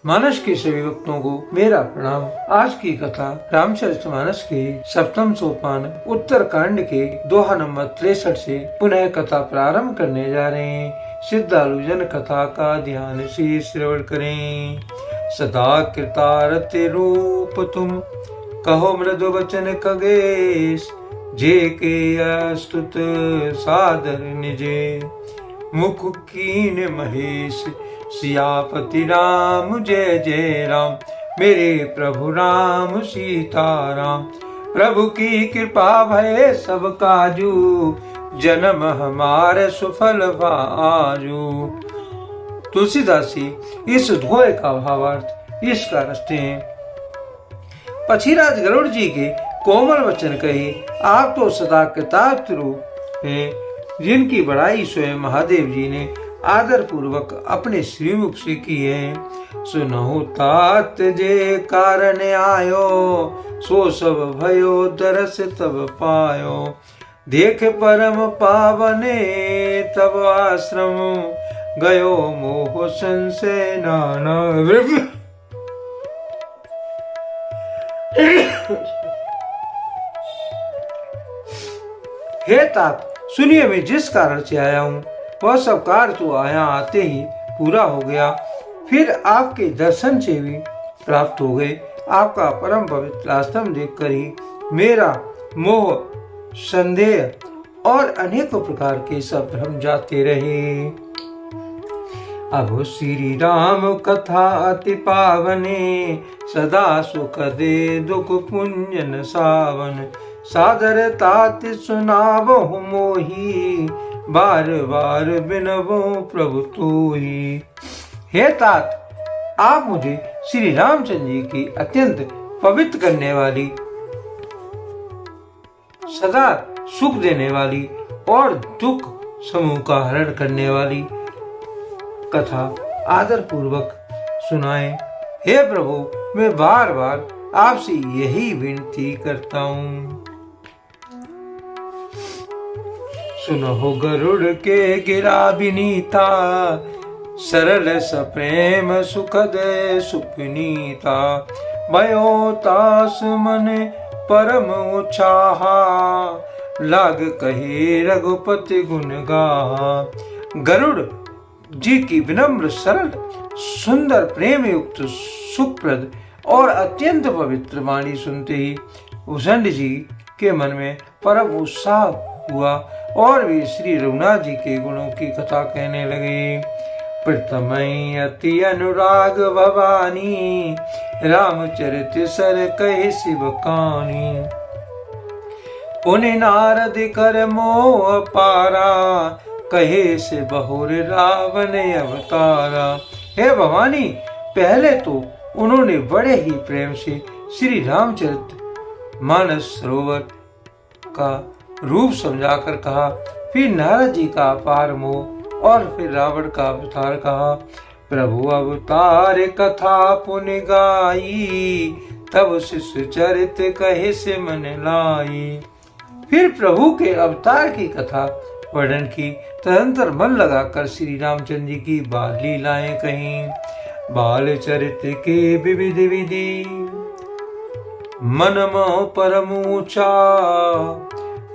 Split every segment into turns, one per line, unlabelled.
मानस के सभी भक्तों को मेरा प्रणाम। आज की कथा रामचरितमानस के सप्तम सोपान उत्तर कांड के दोहा नंबर 63 से पुनः कथा प्रारंभ करने जा रहे हैं। श्रद्धालु जन कथा का ध्यान से श्रवण करें। सदा कृतारति रूप तुम कहो मृदु वचन खगेश, जे के अस्तुत सादर निजे मुख कीन महेश। सियापति राम जय जय राम, मेरे प्रभु राम सीताराम। प्रभु की कृपा भय सब काजू, जन्म हमारे सुफल भाजू। तुलसीदास जी इस दोहे का भावार्थ इस का रचते हैं। पक्षीराज गरुड़ जी के कोमल वचन कहे, आप तो सदा कृतार्थ रूप हैं, जिनकी बड़ाई स्वयं महादेव जी ने आदर पूर्वक अपने श्रीमुख से की है। सुनहु तात जे कारण आयो, सो सब भयो दरस तब पायो। देख परम पावने तब आश्रम, गयो मोह संशय नाना। हे तात, सुनिए मैं जिस कारण से आया हूँ वह सब कार्य तो आया आते ही पूरा हो गया, फिर आपके दर्शन से भी प्राप्त हो गए। आपका परम पवित्र आश्रम देखकर ही मेरा मोह संदेह और अनेकों प्रकार के सब भ्रम जाते रहे। अब श्री राम कथा अति पावने, सदा सुख दे दुख पुंजन सावन। सादर तात सुनावहु मोही, बार बार बिनवो प्रभु तोही। हे तात, आप मुझे श्री रामचंद्र जी की अत्यंत पवित्र करने वाली, सदा सुख देने वाली और दुख समूह का हरण करने वाली कथा आदर पूर्वक सुनाएं। हे प्रभु, मैं बार बार आपसे यही विनती करता हूँ। सुनो गरुड़ के गिरा विनीता, सरल सप्रेम सुखद सुपनीता। भयो तास मन परम उछाहा, लाग कहे रघुपति गुण गाहा। गरुड़ जी की विनम्र सरल सुंदर प्रेम युक्त सुखप्रद और अत्यंत पवित्र वाणी सुनते ही उदंड जी के मन में परम उत्साह हुआ और वे श्री रघुनाथ जी के गुणों की कथा कहने लगे। प्रथमई अति अनुराग भवानी, रामचरित सर कहे शिव कहानी। पुनि नारद कर मोह पारा, कहे से बहुर रावण अवतारा। हे भवानी, पहले तो उन्होंने बड़े ही प्रेम से श्री रामचरित मानस सरोवर का रूप समझाकर कहा, फिर नारद जी का अपार मोह और फिर रावण का अवतार कहा। प्रभु अवतार कथा पुनि गाई, तब शिष्य चरित कहे से मन लाई। फिर प्रभु के अवतार की कथा वर्णन की, तदंतर मन लगाकर श्री रामचंद्र जी की बाल लीलाएं कहीं। बाल चरित के विविध विधि, मन मोह परम ऊंचा।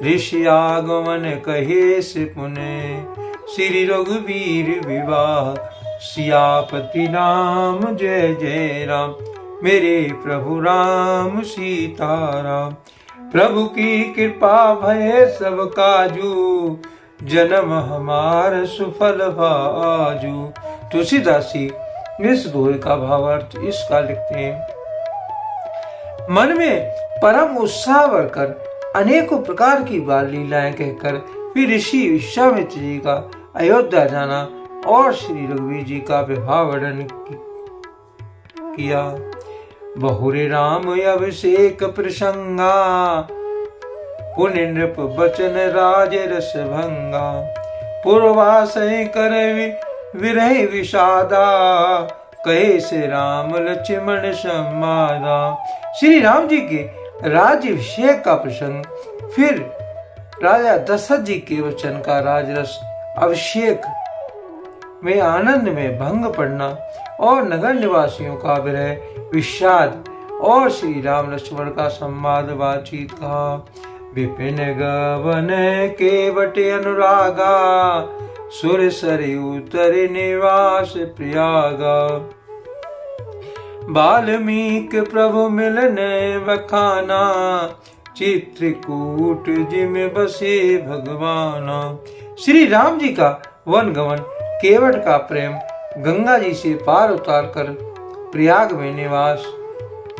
ऋषि आगमन कहे से पुने, श्री रघुवीर विवाह। सियापति राम जय जय राम, मेरे प्रभु राम सीताराम। प्रभु की कृपा भय सब काजू, जन्म हमार सुफल भाजू। तुलसीदास जी इस दोहे का भावार्थ इसका लिखते हैं। मन में परम उत्साह भरकर अनेकों प्रकार की बाल लीलाएं कहकर फिर ऋषि विश्वामित्र जी का अयोध्या जाना और श्री रघुवीर जी का विवाह वर्णन किया। बहुरे राम अभिषेक प्रसंगा, पुनि नृप बचन राज रस भंगा। पूर्वाशय कर विरह विषादा, कहे से राम लक्ष्मण संवादा। श्री राम जी के राज्याभिषेक का प्रसंग, फिर राजा दशरथ जी के वचन का राजरस अभिषेक में आनंद में भंग पड़ना और नगर निवासियों का विरह विषाद और श्री राम लक्ष्मण का संवाद बातचीत कहा। विपिन गवन केवट अनुरागा सुर सरयू तर निवास प्रयागा। वाल्मीक प्रभु मिलने बखाना चित्रकूट जिम बसे भगवाना। श्री राम जी का वन गमन, केवट का प्रेम, गंगा जी से पार उतार कर प्रयाग में निवास,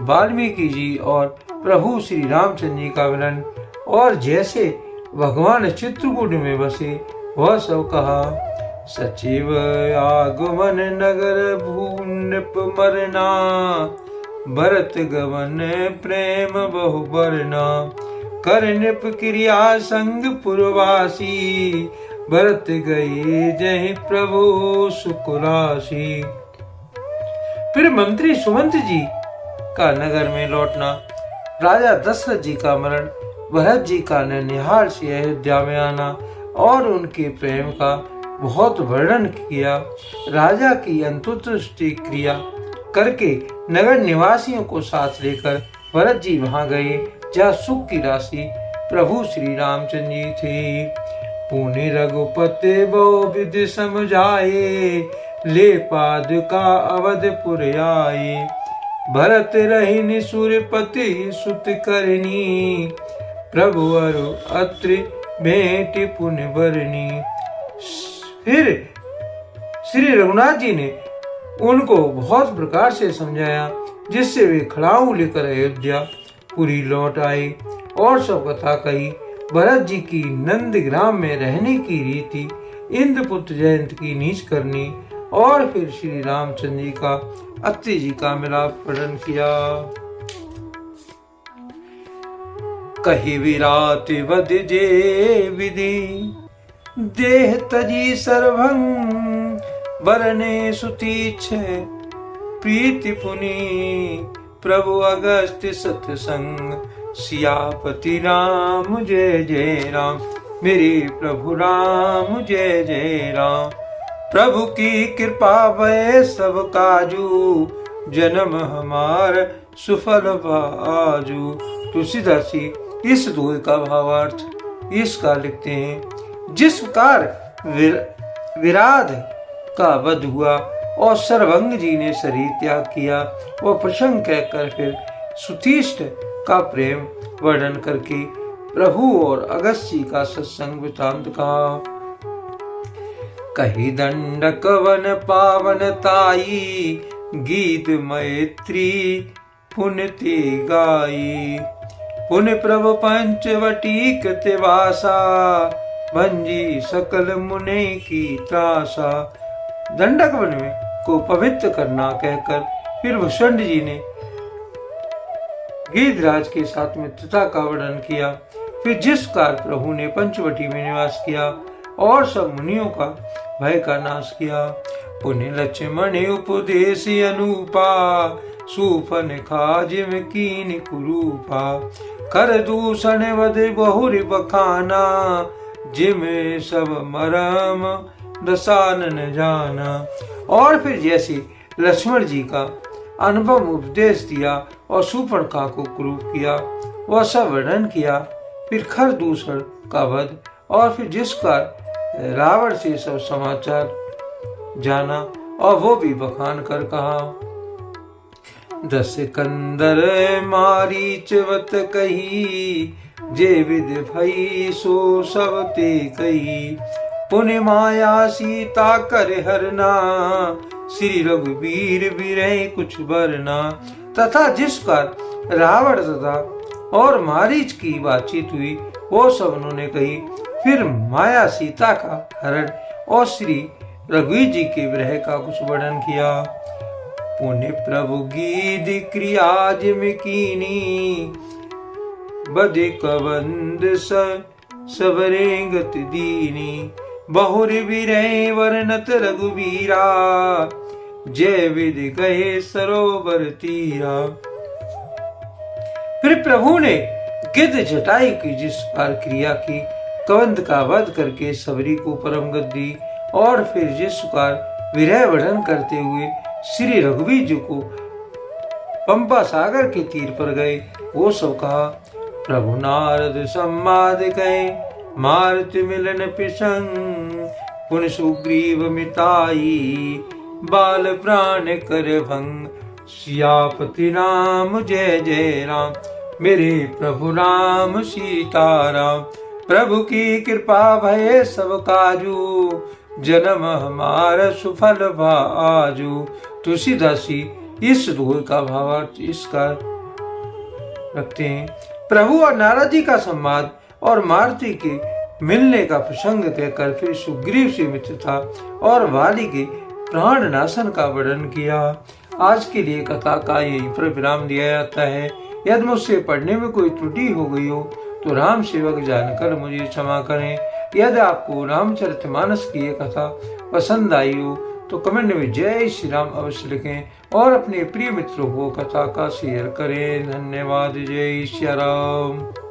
वाल्मीकि जी और प्रभु श्री रामचंद्र जी का मिलन और जैसे भगवान चित्रकूट में बसे वह सब कहा। सचिव आगमन नगर भूनृप मरना भरत गमन प्रेम बहु बरना। कर नृप क्रिया संग पुरवासी भरत गए जय प्रभु सुकुरासी। फिर मंत्री सुमंत जी का नगर में लौटना, राजा दशरथ जी का मरण, भरत जी का ननिहाल से अयोध्या में आना और उनके प्रेम का बहुत वर्णन किया। राजा की अंतुदृष्टि क्रिया करके नगर निवासियों को साथ लेकर भरत जी वहां गए जहाँ सुख की राशि प्रभु श्री रामचंद्र जी थे। पुण्य रघुपति बहु विधि समझाए ले पादुका अवधपुर आए। भरत रही सूर्यपति सुत करनी प्रभु अरु अत्रि भेंट पुण्य बरनी। फिर श्री रघुनाथ जी ने उनको बहुत प्रकार से समझाया जिससे वे खड़ाऊ लेकर अयोध्या पुरी लौट आए और सब कथा कही। भरत जी की नंदग्राम में रहने की रीति, इंद्रपुत्र जयंत की नीच करनी और फिर श्री रामचंद्र जी का अत्रि जी का मिलाप वर्णन किया। कही विराट वध जे विधि देह तजी सर्वंग बरने सुतीछ प्रीति पुनि प्रभु अगस्त्य सत्संग। सियापति राम जय जय राम मेरे प्रभु राम जय जय राम। प्रभु की कृपा भय सब काजू जन्म हमार सुफल बाजू। तुलसीदास जी इस दोहे का भावार्थ इसका लिखते हैं। जिस प्रकार विराध का वध हुआ और सर्वंग जी ने शरीर त्याग किया, वह प्रसंग कहकर फिर सुतीष्ट का प्रेम वर्णन करके प्रभु और अगस्त्य का सत्संग वृतांत कहा। कही दंडक वन पावन ताई गीत मैत्री पुण्य ते गाई। पुण्य प्रभु पंचवटी कृतवासा भंजी सकल मुने की त्रासा। दंडक वन में को पवित्र करना कहकर फिर वसुंध जी ने गिरिराज के साथ मित्रता का वर्णन किया। फिर जिस कार प्रभु ने पंचवटी में निवास किया और सब मुनियों का भय का नाश किया। पुण्य लक्ष्मण उपदेश अनुपा सुफन खाजिम कीन कुरूपा। कर दूषण वध बहुरि बखाना जिम सब मरम दसानन जाना। और फिर जैसे लक्ष्मण जी का अनुभव उपदेश दिया और शूर्पणखा को क्रूप किया, वह सब वर्णन किया। फिर खर दूषण का वध और फिर जिसका रावण से सब समाचार जाना और वो भी बखान कर कहा। दस कंदर मारीचवत कही जे विद भई सो सब ते कही। पुण्य माया सीता कर हरना श्री रघुवीर विरह कुछ बरना। तथा जिसका रावण तथा और मारीच की बातचीत हुई वो सब उन्होंने कही। फिर माया सीता का हरण और श्री रघुवीर जी के विरह का कुछ वर्णन किया। पुण्य प्रभु गीत क्रिया जिम कीनी बदे कबंद सबरे गति दीनी। बहुर विरह वर्णत रघुवीरा जय विधि कहे सरोवर तीरा। फिर प्रभु ने गिद्ध जटाई की जिस प्रकार क्रिया की, कबंद का वध करके सबरी को परम गति दी और फिर जिस प्रकार विरह वर्णन करते हुए श्री रघुवीर जी को पंपा सागर के तीर पर गए, वो सब कहा। प्रभु नारद सम्माद कहे, मारुति मिलन पिसंग, पुन सुग्रीव मिताई, बाल प्राण कर भंग, सियापति राम जय जय राम। मेरे प्रभु राम सीताराम, प्रभु की कृपा भय सब काजू, जन्म हमारा सुफल भाजू। तुलसीदासी इस दोहे का भावार्थ इसका रखते हैं। प्रभु और नारद जी का संवाद और मारुति के मिलने का प्रसंग कहकर फिर सुग्रीव से मित्रता और वाली के प्राण नाशन का वर्णन किया। आज के लिए कथा का यही पर विराम दिया जाता है। यदि मुझसे पढ़ने में कोई त्रुटि हो गई हो तो राम सेवक जानकर मुझे क्षमा करें। यदि आपको रामचरितमानस की ये कथा पसंद आई हो तो कमेंट में जय श्री राम अवश्य लिखें और अपने प्रिय मित्रों को कथा का शेयर करें। धन्यवाद। जय श्री राम।